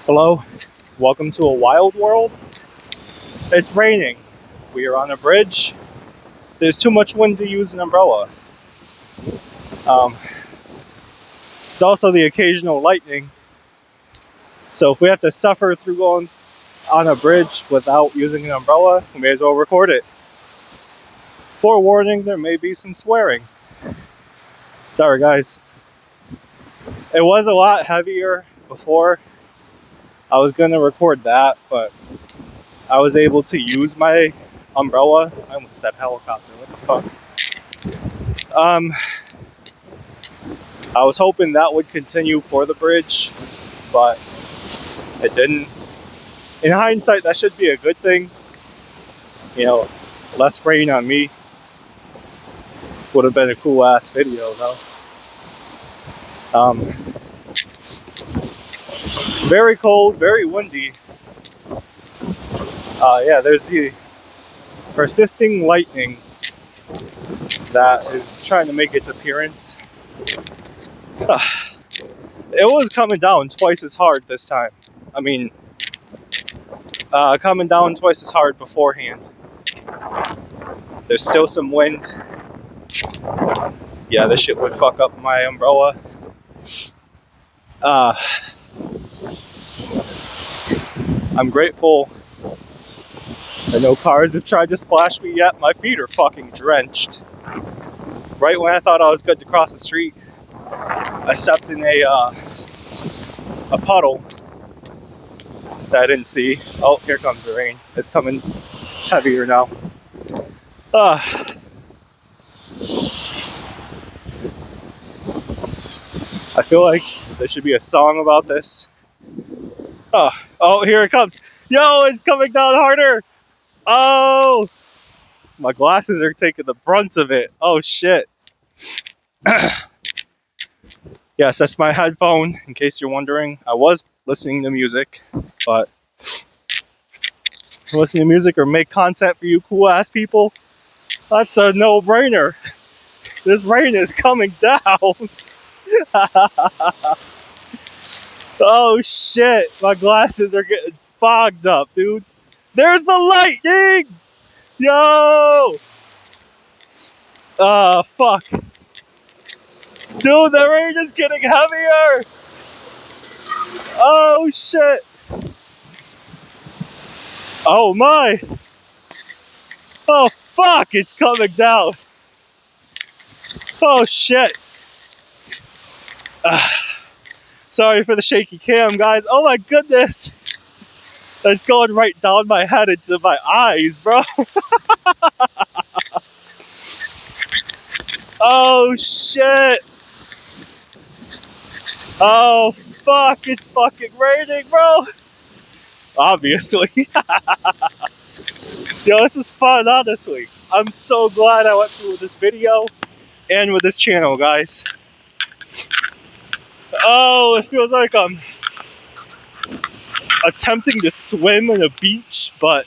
Hello, welcome to a wild world. It's raining. We are on a bridge. There's too much wind to use an umbrella. There's also the occasional lightning. So if we have to suffer through going on a bridge without using an umbrella, we may as well record it. Forewarning, there may be some swearing. Sorry guys. It was a lot heavier before. I was gonna record that, but I was able to use my umbrella. I almost said helicopter, what the fuck? I was hoping that would continue for the bridge, but it didn't. In hindsight, that should be a good thing. You know, less rain on me. Would have been a cool ass video though. Very cold, very windy. Yeah, there's the persisting lightning that is trying to make its appearance. It was coming down twice as hard this time. I mean, coming down twice as hard beforehand. There's still some wind. Yeah, this shit would fuck up my umbrella. I'm grateful that no cars have tried to splash me yet. My feet are fucking drenched. Right when I thought I was good to cross the street, I stepped in a puddle that I didn't see. Oh, here comes the rain. It's coming heavier now. I feel like there should be a song about this. Oh, here it comes. Yo, it's coming down harder. Oh, my glasses are taking the brunt of it. Oh, shit. Yes, that's my headphone, in case you're wondering. I was listening to music, but listen to music or make content for you cool ass people, that's a no-brainer. This rain is coming down. Oh shit, my glasses are getting fogged up, dude. There's the lightning! Yo! Fuck. Dude, the rain is getting heavier! Oh shit! Oh my! Oh fuck, it's coming down! Oh shit! Sorry for the shaky cam, guys. Oh my goodness! It's going right down my head into my eyes, bro. Oh shit! Oh fuck, it's fucking raining, bro! Obviously. Yo, this is fun, honestly. I'm so glad I went through with this video and with this channel, guys. Oh, it feels like I'm attempting to swim in a beach, but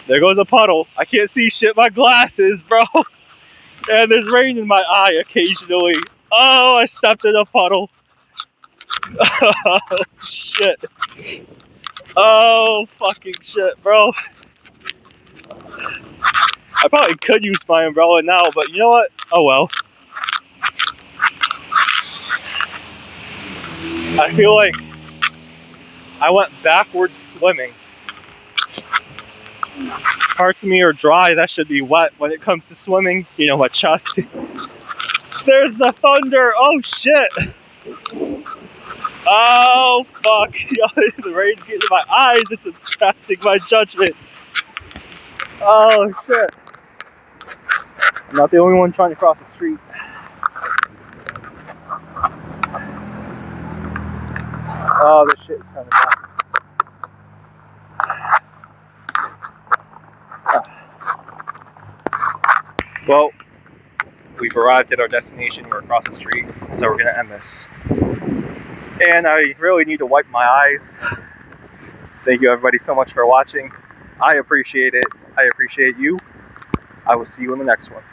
there goes a puddle. I can't see shit, my glasses, bro. And there's rain in my eye occasionally. Oh, I stepped in a puddle. Oh, shit. Oh, fucking shit, bro. I probably could use my umbrella now, but you know what? Oh well. I feel like I went backwards swimming. Parts of me are dry, that should be wet when it comes to swimming. You know, my chest. There's the thunder! Oh shit! Oh fuck! The rain's getting in my eyes, it's impacting my judgment. Oh shit! I'm not the only one trying to cross the street. Oh, this shit is coming down. Well, we've arrived at our destination. We're across the street, so we're gonna end this. And I really need to wipe my eyes. Thank you everybody so much for watching. I appreciate it. I appreciate you. I will see you in the next one.